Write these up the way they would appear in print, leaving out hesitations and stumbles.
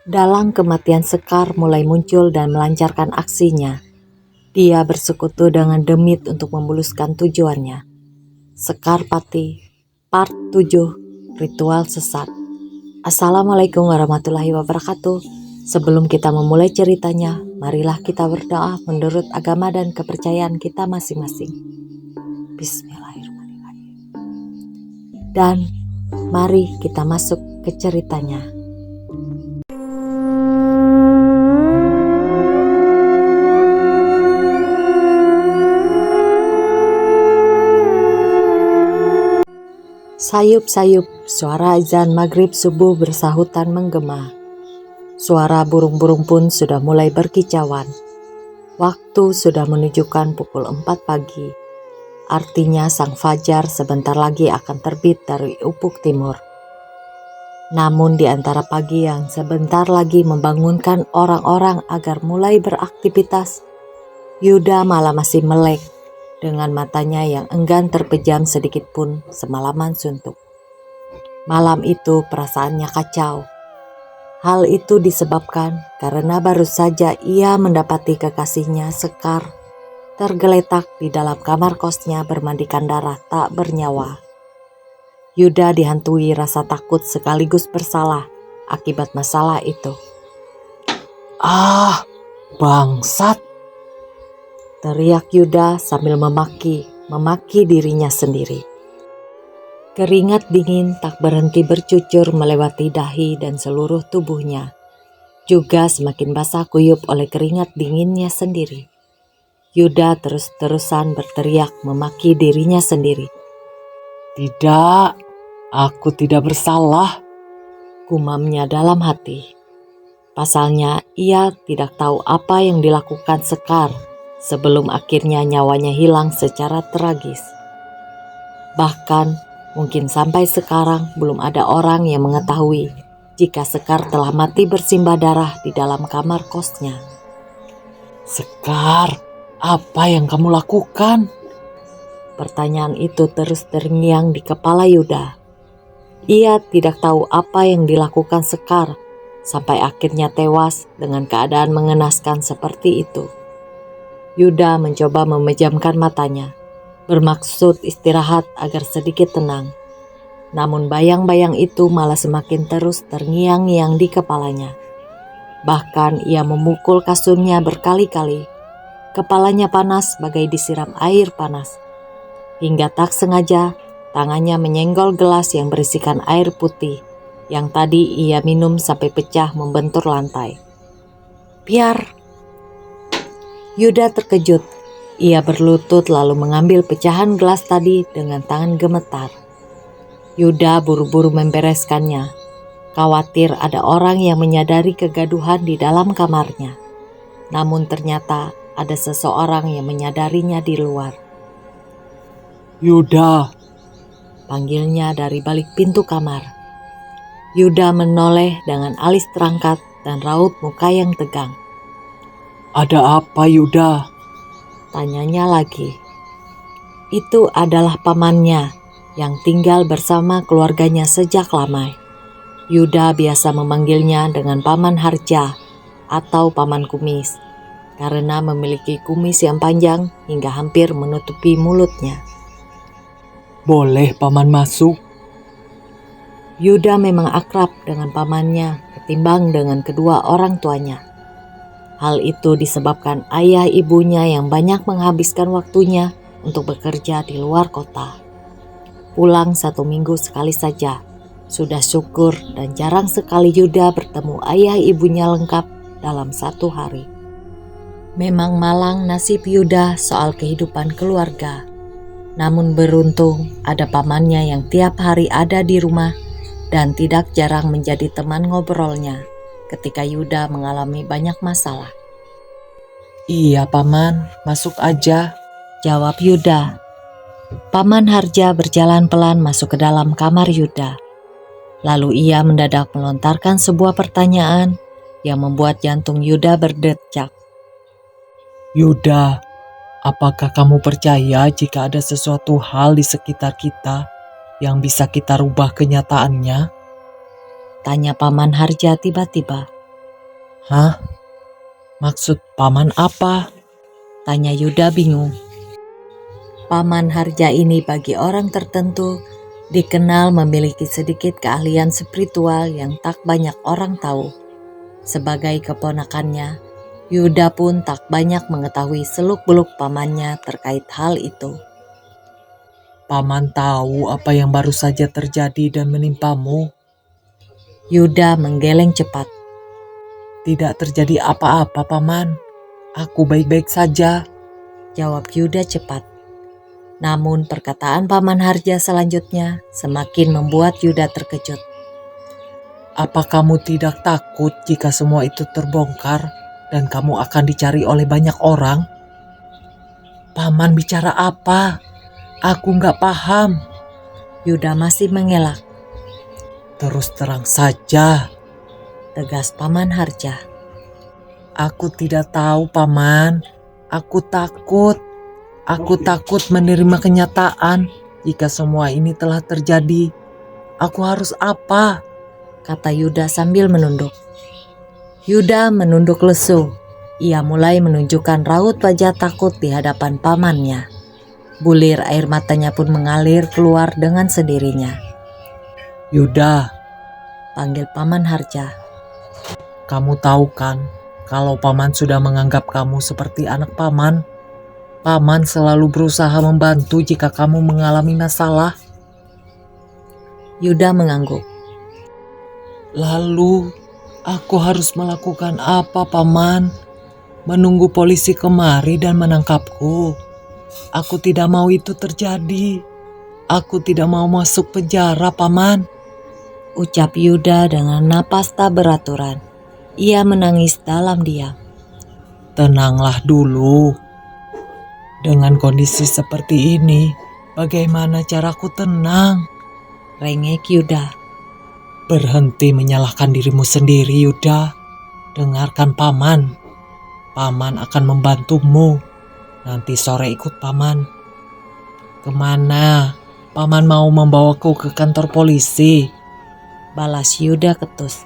Dalang kematian Sekar mulai muncul dan melancarkan aksinya. Dia bersekutu dengan demit untuk memuluskan tujuannya. Sekar Pati, Part 7, Ritual Sesat. Assalamualaikum warahmatullahi wabarakatuh. Sebelum kita memulai ceritanya, marilah kita berdoa menurut agama dan kepercayaan kita masing-masing. Bismillahirrahmanirrahim. Dan mari kita masuk ke ceritanya. Sayup-sayup, suara azan maghrib subuh bersahutan menggema. Suara burung-burung pun sudah mulai berkicauan. Waktu sudah menunjukkan pukul 4 pagi. Artinya sang fajar sebentar lagi akan terbit dari ufuk timur. Namun di antara pagi yang sebentar lagi membangunkan orang-orang agar mulai beraktivitas, Yuda malah masih melek dengan matanya yang enggan terpejam sedikit pun semalaman suntuk. Malam itu perasaannya kacau. Hal itu disebabkan karena baru saja ia mendapati kekasihnya Sekar tergeletak di dalam kamar kosnya bermandikan darah tak bernyawa. Yuda dihantui rasa takut sekaligus bersalah akibat masalah itu. Ah, bangsat! Teriak Yuda sambil memaki dirinya sendiri. Keringat dingin tak berhenti bercucur melewati dahi dan seluruh tubuhnya. Juga semakin basah kuyup oleh keringat dinginnya sendiri. Yuda terus-terusan berteriak memaki dirinya sendiri. Tidak, aku tidak bersalah, gumamnya dalam hati. Pasalnya ia tidak tahu apa yang dilakukan Sekar sebelum akhirnya nyawanya hilang secara tragis. Bahkan mungkin sampai sekarang belum ada orang yang mengetahui jika Sekar telah mati bersimbah darah di dalam kamar kosnya. Sekar, apa yang kamu lakukan? Pertanyaan itu terus terngiang di kepala Yuda. Ia tidak tahu apa yang dilakukan Sekar sampai akhirnya tewas dengan keadaan mengenaskan seperti itu. Yuda mencoba memejamkan matanya, bermaksud istirahat agar sedikit tenang. Namun bayang-bayang itu malah semakin terus terngiang-ngiang di kepalanya. Bahkan ia memukul kasurnya berkali-kali. Kepalanya panas bagai disiram air panas. Hingga tak sengaja tangannya menyenggol gelas yang berisikan air putih yang tadi ia minum sampai pecah membentur lantai. Biar! Yuda terkejut. Ia berlutut lalu mengambil pecahan gelas tadi dengan tangan gemetar. Yuda buru-buru membereskannya. Khawatir ada orang yang menyadari kegaduhan di dalam kamarnya. Namun ternyata ada seseorang yang menyadarinya di luar. Yuda, panggilnya dari balik pintu kamar. Yuda menoleh dengan alis terangkat dan raut muka yang tegang. ada apa Yuda? Tanyanya lagi. Itu adalah pamannya yang tinggal bersama keluarganya sejak lama. Yuda biasa memanggilnya dengan Paman Harja atau Paman Kumis karena memiliki kumis yang panjang hingga hampir menutupi mulutnya. Boleh paman masuk? Yuda memang akrab dengan pamannya ketimbang dengan kedua orang tuanya. Hal itu disebabkan ayah ibunya yang banyak menghabiskan waktunya untuk bekerja di luar kota. Pulang 1 minggu sekali saja, sudah syukur dan jarang sekali Yuda bertemu ayah ibunya lengkap dalam 1 hari. Memang malang nasib Yuda soal kehidupan keluarga. Namun beruntung ada pamannya yang tiap hari ada di rumah dan tidak jarang menjadi teman ngobrolnya ketika Yuda mengalami banyak masalah. Iya paman, masuk aja, jawab Yuda. Paman Harja berjalan pelan masuk ke dalam kamar Yuda. Lalu ia mendadak melontarkan sebuah pertanyaan yang membuat jantung Yuda berdetak. Yuda, apakah kamu percaya jika ada sesuatu hal di sekitar kita yang bisa kita rubah kenyataannya? Tanya Paman Harja tiba-tiba. Hah? Maksud paman apa? Tanya Yuda bingung. Paman Harja ini bagi orang tertentu dikenal memiliki sedikit keahlian spiritual yang tak banyak orang tahu. Sebagai keponakannya, Yuda pun tak banyak mengetahui seluk-beluk pamannya terkait hal itu. Paman tahu apa yang baru saja terjadi dan menimpamu? Yuda menggeleng cepat. Tidak terjadi apa-apa, paman. Aku baik-baik saja. Jawab Yuda cepat. Namun perkataan Paman Harja selanjutnya semakin membuat Yuda terkejut. Apa kamu tidak takut jika semua itu terbongkar dan kamu akan dicari oleh banyak orang? Paman bicara apa? Aku nggak paham. Yuda masih mengelak. Terus terang saja, Tegas Paman Harja. aku tidak tahu, paman. Aku takut. Aku takut menerima kenyataan jika semua ini telah terjadi. Aku harus apa? Kata Yuda sambil menunduk. Yuda menunduk lesu. Ia mulai menunjukkan raut wajah takut di hadapan pamannya. Bulir air matanya pun mengalir keluar dengan sendirinya. Yuda, Panggil Paman Harja. kamu tahu kan kalau paman sudah menganggap kamu seperti anak paman? Paman selalu berusaha membantu jika kamu mengalami masalah. Yuda mengangguk. Lalu, aku harus melakukan apa, paman? Menunggu polisi kemari dan menangkapku. Aku tidak mau itu terjadi. Aku tidak mau masuk penjara, paman. Ucap Yuda dengan napas tak beraturan. Ia menangis dalam diam. Tenanglah dulu. Dengan kondisi seperti ini, bagaimana caraku tenang? Rengek Yuda. Berhenti menyalahkan dirimu sendiri, Yuda. Dengarkan paman. Paman akan membantumu. Nanti sore ikut paman. Kemana? Paman mau membawaku ke kantor polisi? Balas Yuda ketus.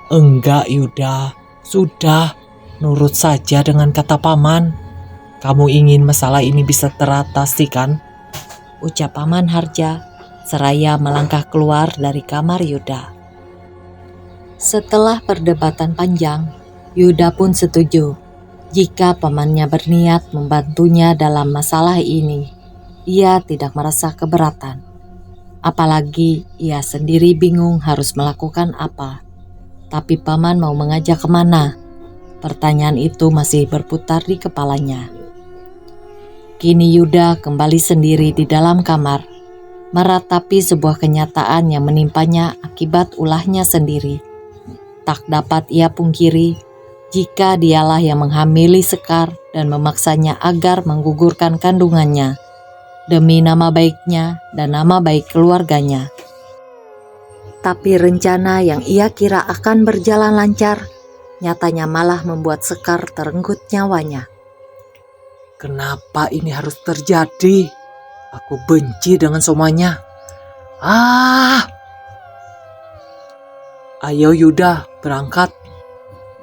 Enggak, Yuda. Sudah, nurut saja dengan kata paman. Kamu ingin masalah ini bisa teratasi kan? Ucap Paman Harja seraya melangkah keluar dari kamar Yuda. Setelah perdebatan panjang, Yuda pun setuju jika pamannya berniat membantunya dalam masalah ini. Ia tidak merasa keberatan. Apalagi ia sendiri bingung harus melakukan apa. Tapi paman mau mengajak kemana? Pertanyaan itu masih berputar di kepalanya. Kini Yuda kembali sendiri di dalam kamar, meratapi sebuah kenyataan yang menimpanya akibat ulahnya sendiri. Tak dapat ia pungkiri jika dialah yang menghamili Sekar dan memaksanya agar menggugurkan kandungannya demi nama baiknya dan nama baik keluarganya. Tapi rencana yang ia kira akan berjalan lancar, nyatanya malah membuat Sekar terenggut nyawanya. Kenapa ini harus terjadi? Aku benci dengan semuanya. Ayo Yuda, berangkat.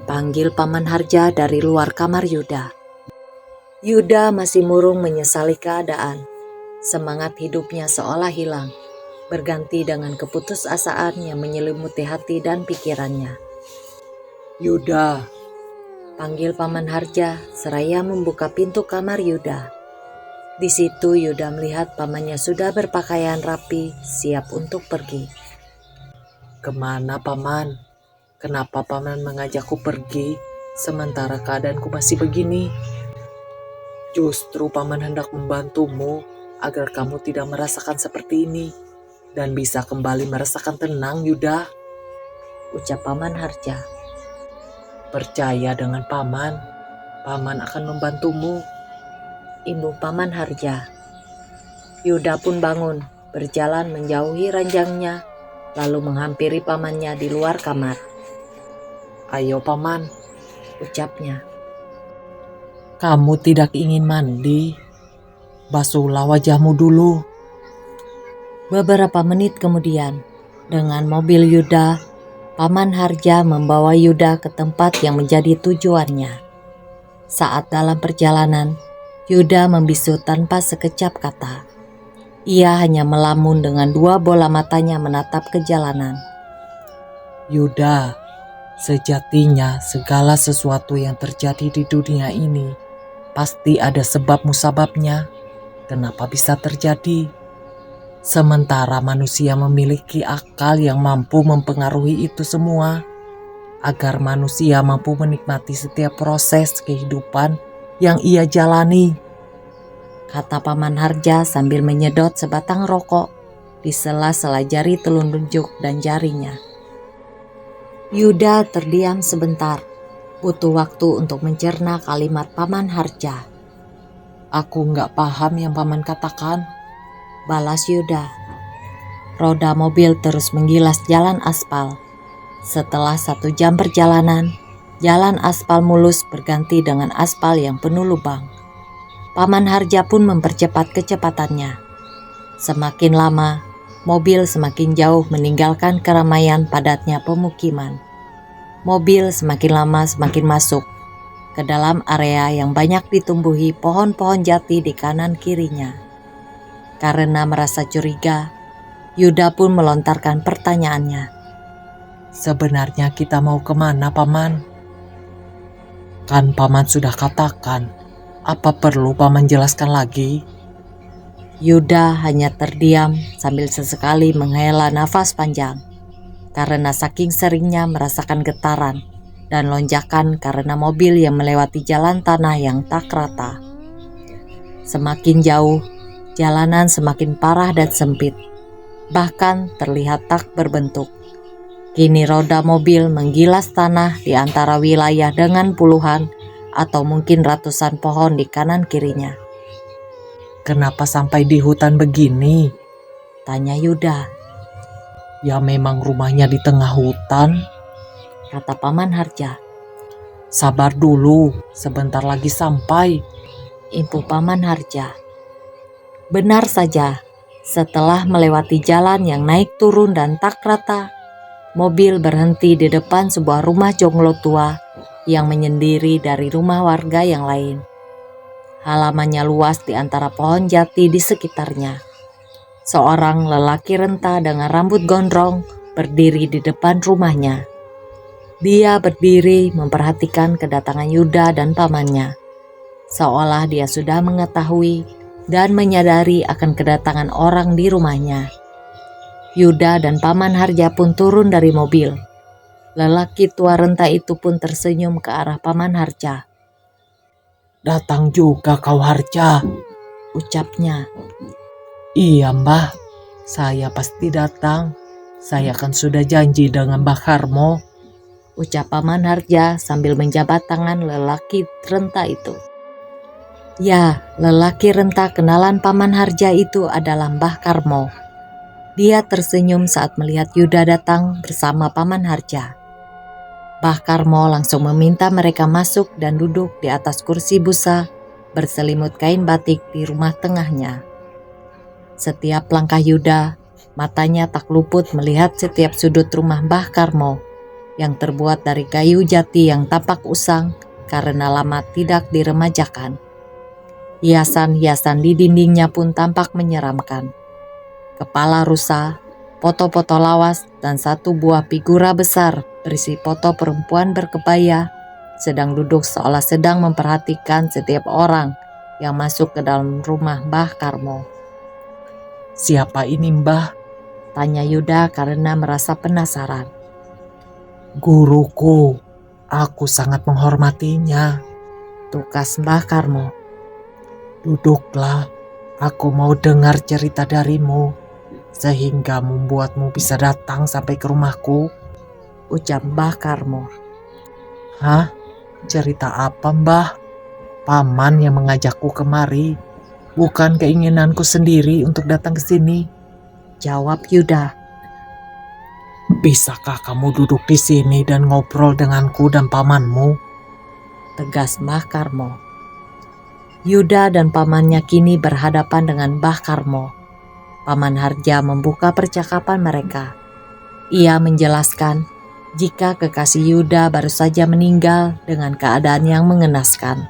Panggil Paman Harja dari luar kamar Yuda. Yuda masih murung menyesali keadaan. Semangat hidupnya seolah hilang, berganti dengan keputusasaan yang menyelimuti hati dan pikirannya. Yuda, Panggil Paman Harja seraya membuka pintu kamar Yuda. Di situ Yuda melihat pamannya sudah berpakaian rapi, siap untuk pergi. kemana paman? Kenapa paman mengajakku pergi sementara keadaanku masih begini? Justru paman hendak membantumu agar kamu tidak merasakan seperti ini dan bisa kembali merasakan tenang, Yuda. Ucap Paman Harja. Percaya dengan paman, paman akan membantumu. Imbau Paman Harja. Yuda pun bangun, berjalan menjauhi ranjangnya, lalu menghampiri pamannya di luar kamar. Ayo paman, Ucapnya. kamu tidak ingin mandi? Basuhlah wajahmu dulu. Beberapa menit kemudian, dengan mobil Yuda Paman Harja membawa Yuda ke tempat yang menjadi tujuannya. Saat dalam perjalanan, Yuda membisu tanpa sekecap kata. Ia hanya melamun dengan dua bola matanya menatap ke jalanan. Yuda, sejatinya segala sesuatu yang terjadi di dunia ini pasti ada sebab musababnya. Kenapa bisa terjadi? Sementara manusia memiliki akal yang mampu mempengaruhi itu semua, agar manusia mampu menikmati setiap proses kehidupan yang ia jalani, Kata Paman Harja sambil menyedot sebatang rokok di sela-sela jari telunjuk dan jarinya. Yuda terdiam sebentar, butuh waktu untuk mencerna kalimat Paman Harja. Aku nggak paham yang paman katakan, balas Yuda. Roda mobil terus menggilas jalan aspal. Setelah 1 jam perjalanan, jalan aspal mulus berganti dengan aspal yang penuh lubang. Paman Harja pun mempercepat kecepatannya. Semakin lama, mobil semakin jauh meninggalkan keramaian padatnya pemukiman. Mobil semakin lama semakin masuk ke dalam area yang banyak ditumbuhi pohon-pohon jati di kanan kirinya. Karena merasa curiga, Yuda pun melontarkan pertanyaannya. sebenarnya kita mau kemana paman? Kan paman sudah katakan, apa perlu paman jelaskan lagi? Yuda hanya terdiam sambil sesekali menghela nafas panjang. Karena saking seringnya merasakan getaran dan lonjakan karena mobil yang melewati jalan tanah yang tak rata. Semakin jauh, jalanan semakin parah dan sempit, bahkan terlihat tak berbentuk. Kini roda mobil menggilas tanah di antara wilayah dengan puluhan atau mungkin ratusan pohon di kanan kirinya. Kenapa sampai di hutan begini? Tanya Yuda. Ya memang rumahnya di tengah hutan. Kata Paman Harja. Sabar dulu, sebentar lagi sampai. Impu Paman Harja. Benar saja, setelah melewati jalan yang naik turun dan tak rata, mobil berhenti di depan sebuah rumah jonglot tua yang menyendiri dari rumah warga yang lain. Halamannya luas di antara pohon jati di sekitarnya. Seorang lelaki renta dengan rambut gondrong berdiri di depan rumahnya. Dia berdiri memperhatikan kedatangan Yuda dan pamannya, seolah dia sudah mengetahui dan menyadari akan kedatangan orang di rumahnya. Yuda dan Paman Harja pun turun dari mobil. Lelaki tua renta itu pun tersenyum ke arah Paman Harja. Datang juga kau Harja, ucapnya. Iya mbah, saya pasti datang. Saya kan sudah janji dengan Mbah Karmo, ucap Paman Harja sambil menjabat tangan lelaki renta itu. Ya, lelaki renta kenalan Paman Harja itu adalah Mbah Karmo. Dia tersenyum saat melihat Yuda datang bersama Paman Harja. Mbah Karmo langsung meminta mereka masuk dan duduk di atas kursi busa berselimut kain batik di rumah tengahnya. Setiap langkah Yuda, matanya tak luput melihat setiap sudut rumah Mbah Karmo yang terbuat dari kayu jati yang tampak usang karena lama tidak diremajakan. Hiasan-hiasan di dindingnya pun tampak menyeramkan. Kepala rusa, foto-foto lawas, dan 1 buah figura besar berisi foto perempuan berkebaya sedang duduk seolah sedang memperhatikan setiap orang yang masuk ke dalam rumah Mbah Karmo. Siapa ini mbah? Tanya Yuda karena merasa penasaran. Guruku, aku sangat menghormatinya, tukas Mbah Karmo. Duduklah, aku mau dengar cerita darimu, sehingga membuatmu bisa datang sampai ke rumahku, ucap Mbah Karmo. Hah? Cerita apa mbah? Paman yang mengajakku kemari, bukan keinginanku sendiri untuk datang ke sini, jawab Yuda. Bisakah kamu duduk di sini dan ngobrol denganku dan pamanmu? Tegas Mbah Karmo. Yuda dan pamannya kini berhadapan dengan Mbah Karmo. Paman Harja membuka percakapan mereka. Ia menjelaskan jika kekasih Yuda baru saja meninggal dengan keadaan yang mengenaskan.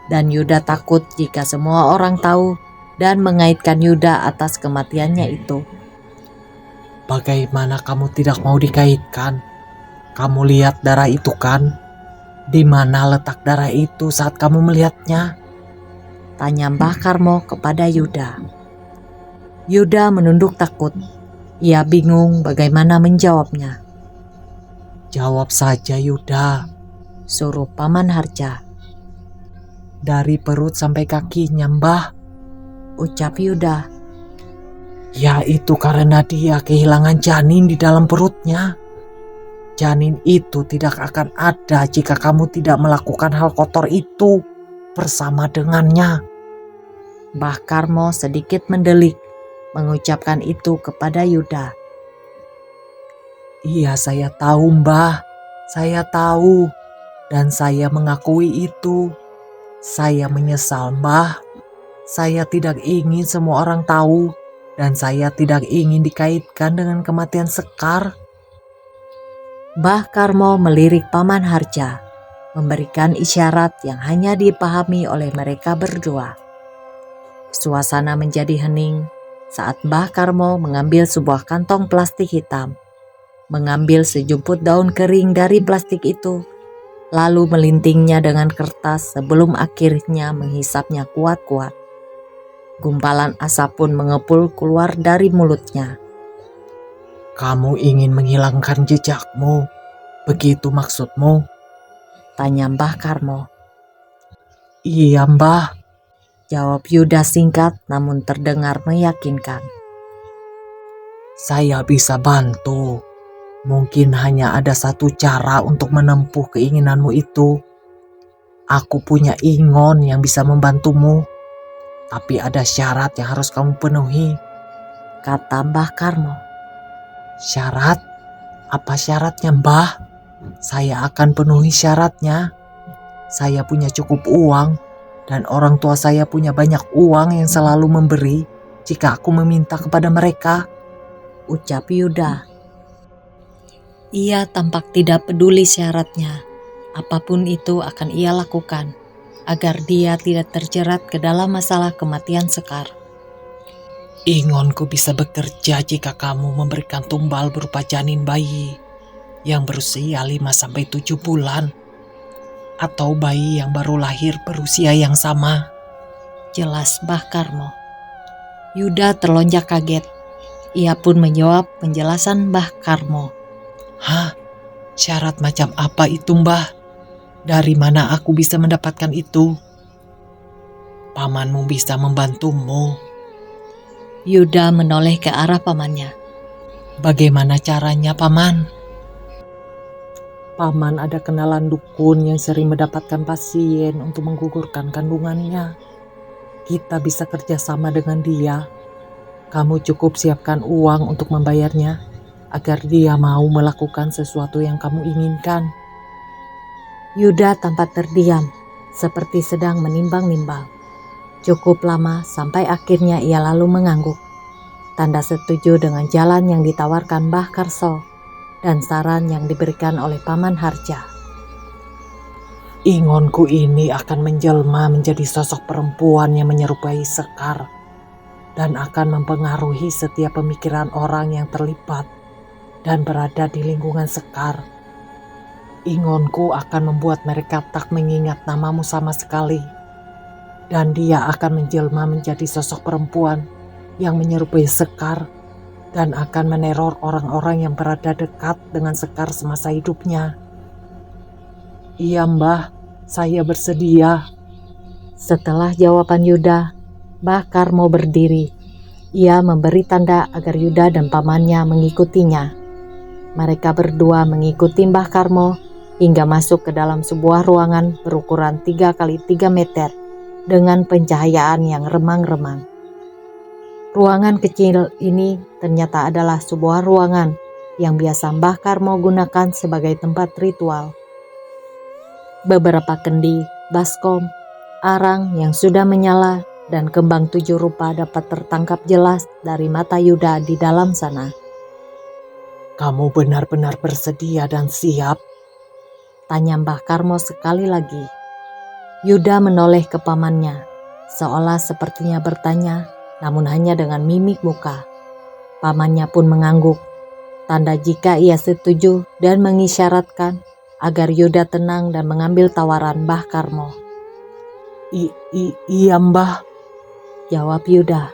Dan Yuda takut jika semua orang tahu dan mengaitkan Yuda atas kematiannya itu. Bagaimana kamu tidak mau dikaitkan? Kamu lihat darah itu kan? Di mana letak darah itu saat kamu melihatnya? Tanya Mbah Karmo kepada Yuda. Yuda menunduk takut. Ia bingung bagaimana menjawabnya. Jawab saja Yuda, Suruh Paman Harja. dari perut sampai kakinya Mbah. Ucap Yuda. Ya itu karena dia kehilangan janin di dalam perutnya. Janin itu tidak akan ada jika kamu tidak melakukan hal kotor itu bersama dengannya. Mbah Karmo sedikit mendelik mengucapkan itu kepada Yuda. Iya saya tahu Mbah, saya tahu dan saya mengakui itu. Saya menyesal Mbah, saya tidak ingin semua orang tahu dan saya tidak ingin dikaitkan dengan kematian Sekar. Mbah Karmo melirik Paman Harja, memberikan isyarat yang hanya dipahami oleh mereka berdua. Suasana menjadi hening saat Mbah Karmo mengambil sebuah kantong plastik hitam, mengambil sejumput daun kering dari plastik itu, lalu melintingnya dengan kertas sebelum akhirnya menghisapnya kuat-kuat. Gumpalan asap pun mengepul keluar dari mulutnya. Kamu ingin menghilangkan jejakmu, begitu maksudmu? Tanya Mbah Karmo. Iya Mbah. Jawab Yuda singkat namun terdengar meyakinkan. Saya bisa bantu. Mungkin hanya ada satu cara untuk menempuh keinginanmu itu. Aku punya ingon yang bisa membantumu. Tapi ada syarat yang harus kamu penuhi. Kata Mbah Karmo. Syarat? Apa syaratnya Mbah? Saya akan penuhi syaratnya. Saya punya cukup uang. Dan orang tua saya punya banyak uang yang selalu memberi jika aku meminta kepada mereka. Ucap Yuda. Ia tampak tidak peduli syaratnya. Apapun itu akan ia lakukan agar dia tidak terjerat ke dalam masalah kematian Sekar. Ingonku bisa bekerja jika kamu memberikan tumbal berupa janin bayi yang berusia 5-7 bulan. Atau bayi yang baru lahir berusia yang sama. Jelas Mbah Karmo. Yuda terlonjak kaget. Ia pun menjawab penjelasan Mbah Karmo. Hah? Syarat macam apa itu Mbah? Dari mana aku bisa mendapatkan itu? Pamanmu bisa membantumu. Yuda menoleh ke arah pamannya. Bagaimana caranya Paman? Paman ada kenalan dukun yang sering mendapatkan pasien untuk menggugurkan kandungannya. Kita bisa kerjasama dengan dia. Kamu cukup siapkan uang untuk membayarnya agar dia mau melakukan sesuatu yang kamu inginkan. Yuda tampak terdiam, seperti sedang menimbang-nimbang. Cukup lama sampai akhirnya ia lalu mengangguk. Tanda setuju dengan jalan yang ditawarkan Mbah Karso dan saran yang diberikan oleh Paman Harja. Ingonku ini akan menjelma menjadi sosok perempuan yang menyerupai Sekar dan akan mempengaruhi setiap pemikiran orang yang terlibat dan berada di lingkungan Sekar. Ingonku akan membuat mereka tak mengingat namamu sama sekali dan dia akan menjelma menjadi sosok perempuan yang menyerupai Sekar dan akan meneror orang-orang yang berada dekat dengan Sekar semasa hidupnya. Iya Mbah, saya bersedia. Setelah jawaban Yuda, Mbah Karmo berdiri. Ia memberi tanda agar Yuda dan pamannya mengikutinya. Mereka berdua mengikuti Mbah Karmo hingga masuk ke dalam sebuah ruangan berukuran 3 kali 3 meter dengan pencahayaan yang remang-remang. Ruangan kecil ini ternyata adalah sebuah ruangan yang biasa Mbah Karmo gunakan sebagai tempat ritual. Beberapa kendi, baskom, arang yang sudah menyala, dan kembang 7 rupa dapat tertangkap jelas dari mata Yuda di dalam sana. Kamu benar-benar bersedia dan siap? Tanya Mbah Karmo sekali lagi. Yuda menoleh ke pamannya, seolah sepertinya bertanya, namun hanya dengan mimik muka. Pamannya pun mengangguk, tanda jika ia setuju dan mengisyaratkan agar Yuda tenang dan mengambil tawaran Mbah Karmo. Iya Mbah, Jawab Yuda.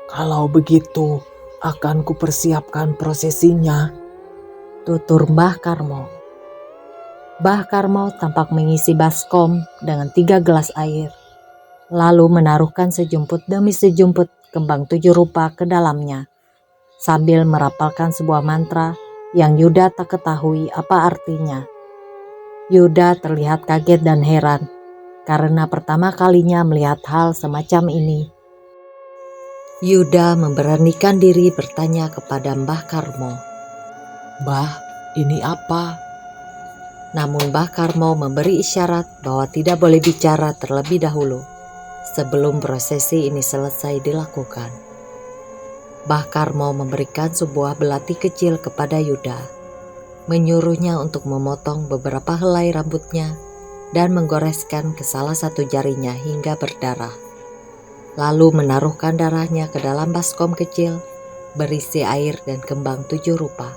kalau begitu akan kupersiapkan prosesinya, Tutur Mbah Karmo. Mbah Karmo tampak mengisi baskom dengan 3 gelas air, lalu menaruhkan sejumput demi sejumput kembang 7 rupa ke dalamnya, sambil merapalkan sebuah mantra yang Yuda tak ketahui apa artinya. Yuda terlihat kaget dan heran, karena pertama kalinya melihat hal semacam ini. Yuda memberanikan diri bertanya kepada Mbah Karmo. Mbah, ini apa? Namun Mbah Karmo memberi isyarat bahwa tidak boleh bicara terlebih dahulu sebelum prosesi ini selesai dilakukan. Mbah Karmo memberikan sebuah belati kecil kepada Yuda, menyuruhnya untuk memotong beberapa helai rambutnya dan menggoreskan ke salah satu jarinya hingga berdarah. Lalu menaruhkan darahnya ke dalam baskom kecil berisi air dan kembang 7 rupa.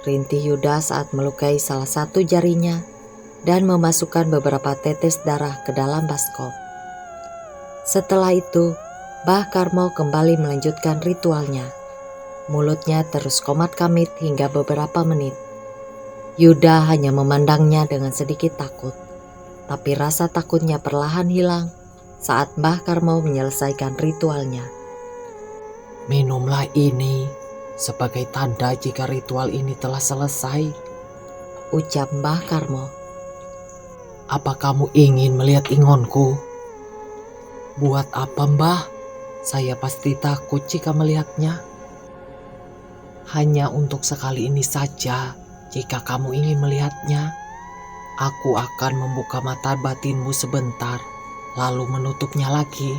Rintih Yuda saat melukai salah satu jarinya dan memasukkan beberapa tetes darah ke dalam baskom. Setelah itu, Mbah Karmo kembali melanjutkan ritualnya. Mulutnya terus komat-kamit hingga beberapa menit. Yuda hanya memandangnya dengan sedikit takut, tapi rasa takutnya perlahan hilang saat Mbah Karmo menyelesaikan ritualnya. Minumlah ini sebagai tanda jika ritual ini telah selesai, ucap Mbah Karmo. Apa kamu ingin melihat ingonku? Buat apa Mbah? Saya pasti takut jika melihatnya. Hanya untuk sekali ini saja, jika kamu ingin melihatnya, aku akan membuka mata batinmu sebentar, lalu menutupnya lagi.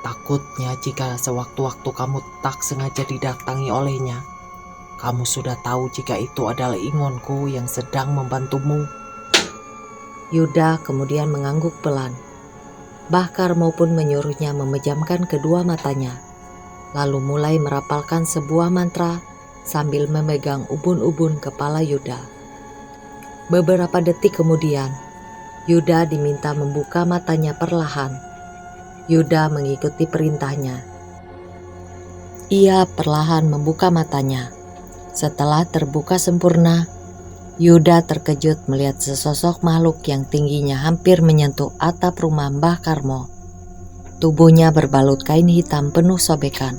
Takutnya jika sewaktu-waktu kamu tak sengaja didatangi olehnya, kamu sudah tahu jika itu adalah ingonku yang sedang membantumu. Yuda kemudian mengangguk pelan. Mbah Karmo pun menyuruhnya memejamkan kedua matanya, lalu mulai merapalkan sebuah mantra sambil memegang ubun-ubun kepala Yuda. Beberapa detik kemudian, Yuda diminta membuka matanya perlahan. Yuda mengikuti perintahnya. Ia perlahan membuka matanya. Setelah terbuka sempurna, Yuda terkejut melihat sesosok makhluk yang tingginya hampir menyentuh atap rumah Mbah Karmo. Tubuhnya berbalut kain hitam penuh sobekan.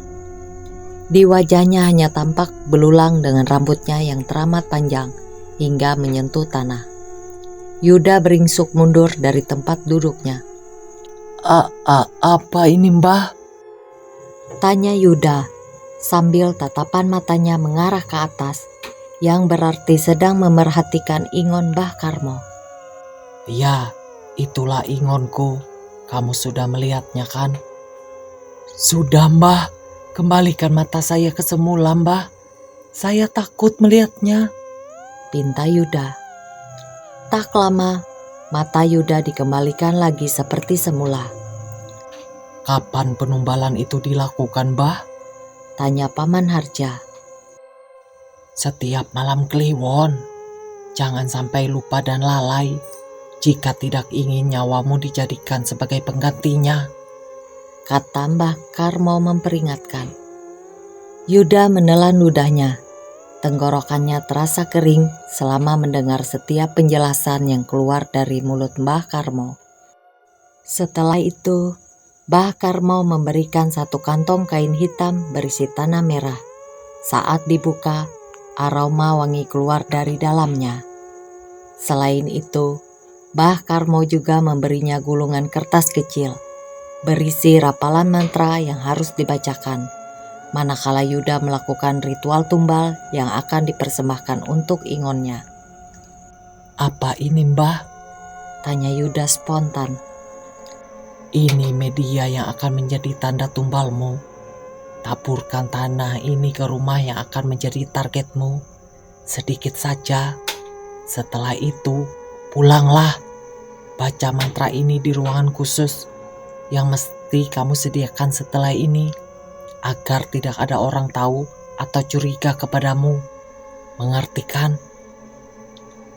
Di wajahnya hanya tampak belulang dengan rambutnya yang teramat panjang hingga menyentuh tanah. Yuda beringsuk mundur dari tempat duduknya. Apa ini Mbah? Tanya Yuda sambil tatapan matanya mengarah ke atas, yang berarti sedang memerhatikan ingon Mbah Karmo. Ya, itulah ingonku. Kamu sudah melihatnya kan? Sudah Mbah, kembalikan mata saya ke semula Mbah. Saya takut melihatnya, pinta Yuda. Tak lama, mata Yuda dikembalikan lagi seperti semula. Kapan penumbalan itu dilakukan Mbah? Tanya Paman Harja. Setiap malam Kliwon. Jangan sampai lupa dan lalai jika tidak ingin nyawamu dijadikan sebagai penggantinya, kata Mbah Karmo memperingatkan. Yuda menelan ludahnya. Tenggorokannya terasa kering selama mendengar setiap penjelasan yang keluar dari mulut Mbah Karmo. Setelah itu, Mbah Karmo memberikan satu kantong kain hitam berisi tanah merah. Saat dibuka, aroma wangi keluar dari dalamnya. Selain itu, Mbah Karmo juga memberinya gulungan kertas kecil berisi rapalan mantra yang harus dibacakan manakala Yuda melakukan ritual tumbal yang akan dipersembahkan untuk ingonnya. Apa ini Mbah? Tanya Yuda spontan. Ini media yang akan menjadi tanda tumbalmu. Taburkan tanah ini ke rumah yang akan menjadi targetmu. Sedikit saja. Setelah itu, pulanglah. Baca mantra ini di ruangan khusus yang mesti kamu sediakan setelah ini, agar tidak ada orang tahu atau curiga kepadamu. Mengerti kan?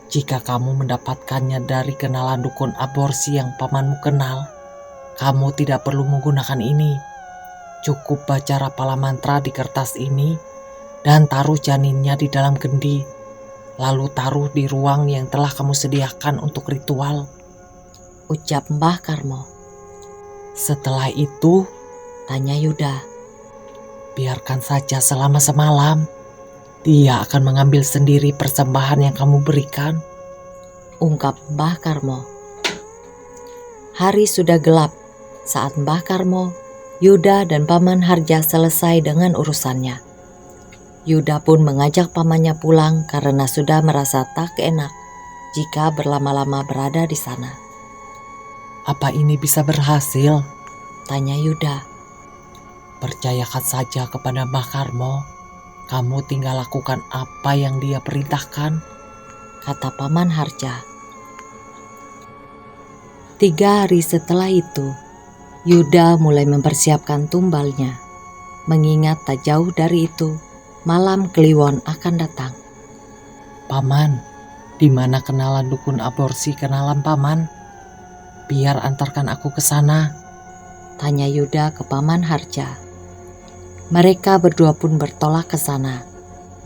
Jika kamu mendapatkannya dari kenalan dukun aborsi yang pamanmu kenal, kamu tidak perlu menggunakan ini. Cukup baca rapala mantra di kertas ini dan taruh janinnya di dalam kendi. Lalu taruh di ruang yang telah kamu sediakan untuk ritual, ucap Mbah Karmo. Setelah itu, Tanya Yuda. biarkan saja selama semalam. Dia akan mengambil sendiri persembahan yang kamu berikan, ungkap Mbah Karmo. Hari sudah gelap saat Mbah Karmo, Yuda dan Paman Harja selesai dengan urusannya. Yuda pun mengajak pamannya pulang karena sudah merasa tak enak jika berlama-lama berada di sana. Apa ini bisa berhasil? Tanya Yuda. Percayakan saja kepada Mbah Karmo. Kamu tinggal lakukan apa yang dia perintahkan, kata Paman Harja. 3 hari setelah itu, Yuda mulai mempersiapkan tumbalnya, mengingat tak jauh dari itu, malam Kliwon akan datang. Paman, di mana kenalan dukun aborsi kenalan Paman? Biar antarkan aku ke sana, tanya Yuda ke Paman Harja. Mereka berdua pun bertolak ke sana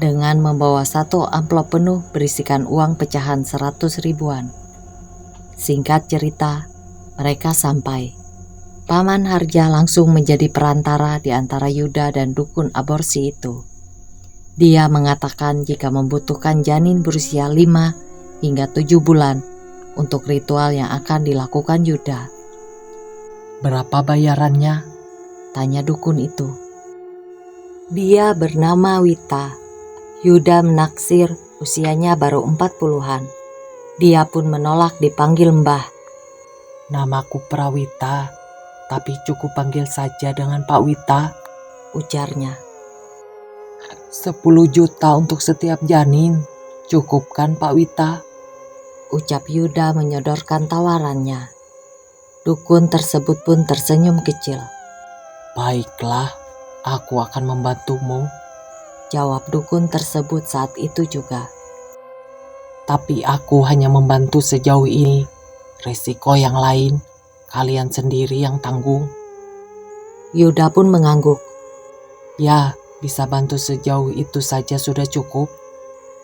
dengan membawa 1 amplop penuh berisikan uang pecahan 100 ribuan. Singkat cerita, mereka sampai. Paman Harja langsung menjadi perantara di antara Yuda dan dukun aborsi itu. Dia mengatakan jika membutuhkan janin berusia 5 hingga 7 bulan untuk ritual yang akan dilakukan Yuda. Berapa bayarannya? Tanya dukun itu. Dia bernama Wita. Yuda menaksir usianya baru 40-an. Dia pun menolak dipanggil Mbah. Namaku Prawita, tapi cukup panggil saja dengan Pak Wita, ujarnya. 10 juta untuk setiap janin, cukup kan Pak Wita? Ucap Yuda menyodorkan tawarannya. Dukun tersebut pun tersenyum kecil. Baiklah, aku akan membantumu, jawab dukun tersebut saat itu juga. Tapi aku hanya membantu sejauh ini. Resiko yang lain, kalian sendiri yang tanggung. Yuda pun mengangguk. Ya, bisa bantu sejauh itu saja sudah cukup,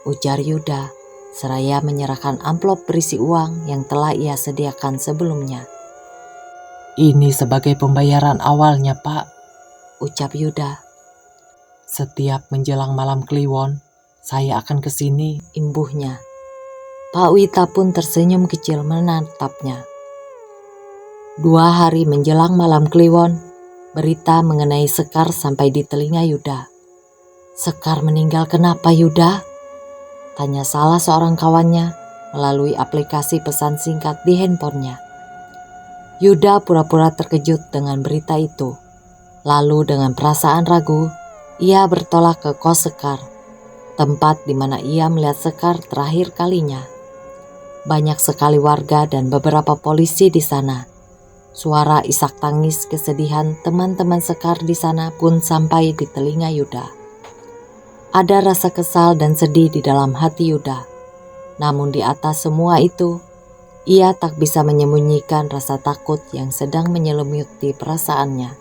ujar Yuda, seraya menyerahkan amplop berisi uang yang telah ia sediakan sebelumnya. Ini sebagai pembayaran awalnya, Pak, ucap Yuda. Setiap menjelang malam Kliwon, saya akan ke sini, imbuhnya. Pak Wita pun tersenyum kecil menatapnya. 2 hari menjelang malam Kliwon, berita mengenai Sekar sampai di telinga Yuda. Sekar meninggal kenapa Yuda? Tanya salah seorang kawannya melalui aplikasi pesan singkat di handphonenya. Yuda pura-pura terkejut dengan berita itu. Lalu dengan perasaan ragu, ia bertolak ke kos Sekar, tempat di mana ia melihat Sekar terakhir kalinya. Banyak sekali warga dan beberapa polisi di sana. Suara isak tangis kesedihan teman-teman Sekar di sana pun sampai di telinga Yuda. Ada rasa kesal dan sedih di dalam hati Yuda. Namun di atas semua itu, ia tak bisa menyembunyikan rasa takut yang sedang menyelimuti perasaannya.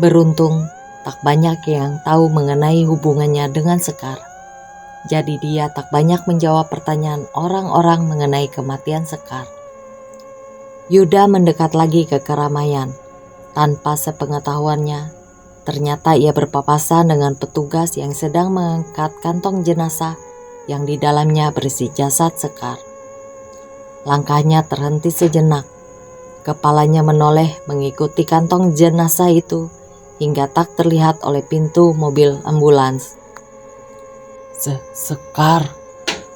Beruntung, tak banyak yang tahu mengenai hubungannya dengan Sekar. Jadi dia tak banyak menjawab pertanyaan orang-orang mengenai kematian Sekar. Yuda mendekat lagi ke keramaian. Tanpa sepengetahuannya, ternyata ia berpapasan dengan petugas yang sedang mengangkat kantong jenazah yang di dalamnya berisi jasad Sekar. Langkahnya terhenti sejenak. Kepalanya menoleh mengikuti kantong jenazah itu hingga tak terlihat oleh pintu mobil ambulans. Sekar,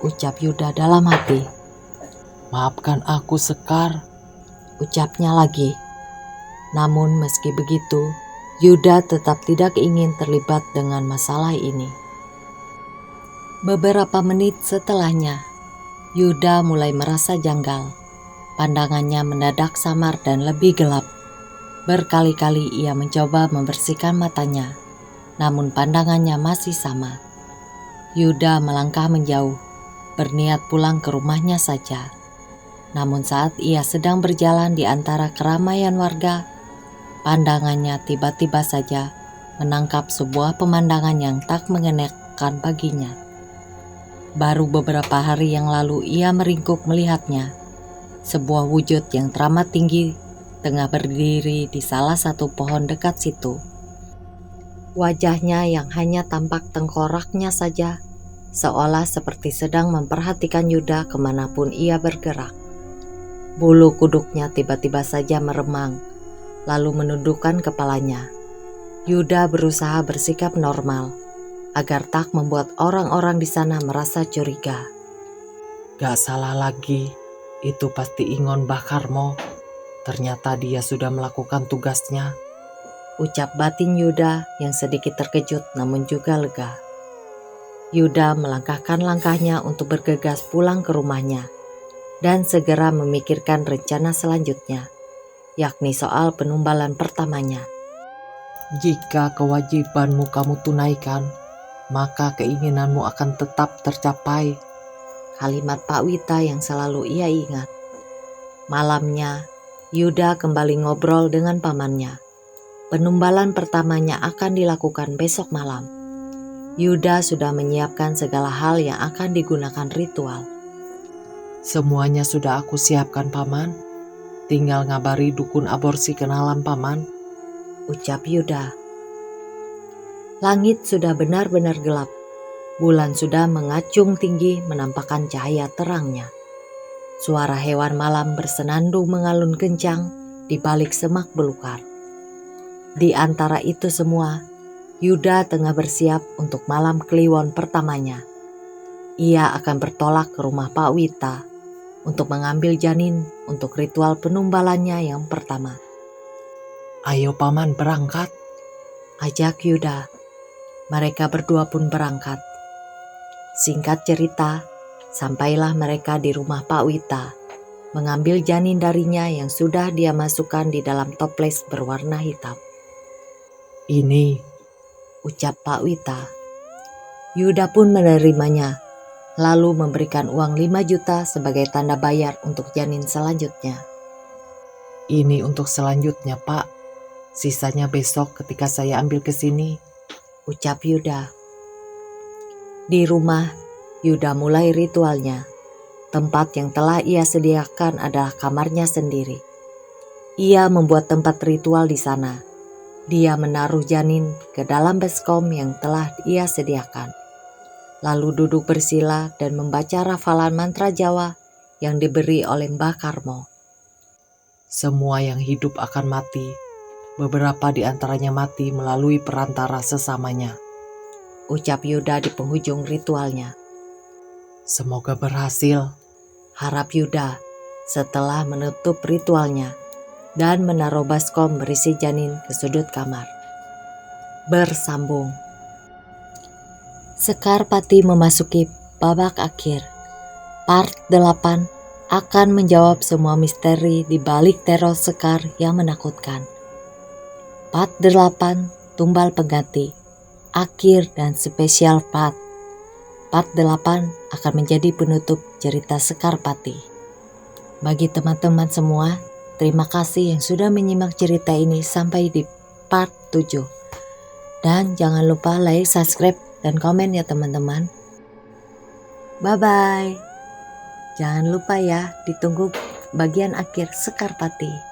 ucap Yuda dalam hati. Maafkan aku Sekar, ucapnya lagi. Namun meski begitu, Yuda tetap tidak ingin terlibat dengan masalah ini. Beberapa menit setelahnya, Yuda mulai merasa janggal. Pandangannya mendadak samar dan lebih gelap. Berkali-kali ia mencoba membersihkan matanya, namun pandangannya masih sama. Yuda melangkah menjauh, berniat pulang ke rumahnya saja. Namun saat ia sedang berjalan di antara keramaian warga, pandangannya tiba-tiba saja menangkap sebuah pemandangan yang tak mengenakan baginya. Baru beberapa hari yang lalu ia meringkuk melihatnya. Sebuah wujud yang teramat tinggi tengah berdiri di salah satu pohon dekat situ. Wajahnya yang hanya tampak tengkoraknya saja, seolah seperti sedang memperhatikan Yuda kemanapun ia bergerak. Bulu kuduknya tiba-tiba saja meremang, lalu menundukkan kepalanya. Yuda berusaha bersikap normal, agar tak membuat orang-orang di sana merasa curiga. Gak salah lagi, itu pasti Ingon Bakarmo. Ternyata dia sudah melakukan tugasnya, ucap batin Yuda yang sedikit terkejut namun juga lega. Yuda melangkahkan langkahnya untuk bergegas pulang ke rumahnya dan segera memikirkan rencana selanjutnya, yakni soal penumbalan pertamanya. Jika kewajibanmu kamu tunaikan, maka keinginanmu akan tetap tercapai. Kalimat Pak Wita yang selalu ia ingat. Malamnya, Yuda kembali ngobrol dengan pamannya. Penumbalan pertamanya akan dilakukan besok malam. Yuda sudah menyiapkan segala hal yang akan digunakan ritual. Semuanya sudah aku siapkan, Paman. Tinggal ngabari dukun aborsi kenalan, Paman, ucap Yuda. Langit sudah benar-benar gelap. Bulan sudah mengacung tinggi menampakkan cahaya terangnya. Suara hewan malam bersenandung mengalun kencang di balik semak belukar. Di antara itu semua, Yuda tengah bersiap untuk malam kliwon pertamanya. Ia akan bertolak ke rumah Pak Wita untuk mengambil janin untuk ritual penumbalannya yang pertama. Ayo Paman berangkat, ajak Yuda. Mereka berdua pun berangkat. Singkat cerita, sampailah mereka di rumah Pak Wita, mengambil janin darinya yang sudah dia masukkan di dalam toples berwarna hitam. Ini, ucap Pak Wita. Yuda pun menerimanya, lalu memberikan uang 5 juta sebagai tanda bayar untuk janin selanjutnya. Ini untuk selanjutnya, Pak. Sisanya besok ketika saya ambil ke sini, ucap Yuda. Di rumah, Yuda mulai ritualnya. Tempat yang telah ia sediakan adalah kamarnya sendiri. Ia membuat tempat ritual di sana. Dia menaruh janin ke dalam baskom yang telah ia sediakan. Lalu duduk bersila dan membaca rafalan mantra Jawa yang diberi oleh Mbah Karmo. Semua yang hidup akan mati. Beberapa di antaranya mati melalui perantara sesamanya, ucap Yuda di penghujung ritualnya. Semoga berhasil, harap Yuda setelah menutup ritualnya dan menaruh baskom berisi janin ke sudut kamar. Bersambung. Sekar Pati memasuki babak akhir. Part 8 akan menjawab semua misteri di balik teror Sekar yang menakutkan. Part 8 Tumbal Pengganti, akhir dan spesial part. Part 8 akan menjadi penutup cerita Sekar Pati. Bagi teman-teman semua, terima kasih yang sudah menyimak cerita ini sampai di part 7. Dan jangan lupa like, subscribe, dan komen ya teman-teman. Bye-bye. Jangan lupa ya, ditunggu bagian akhir Sekar Pati.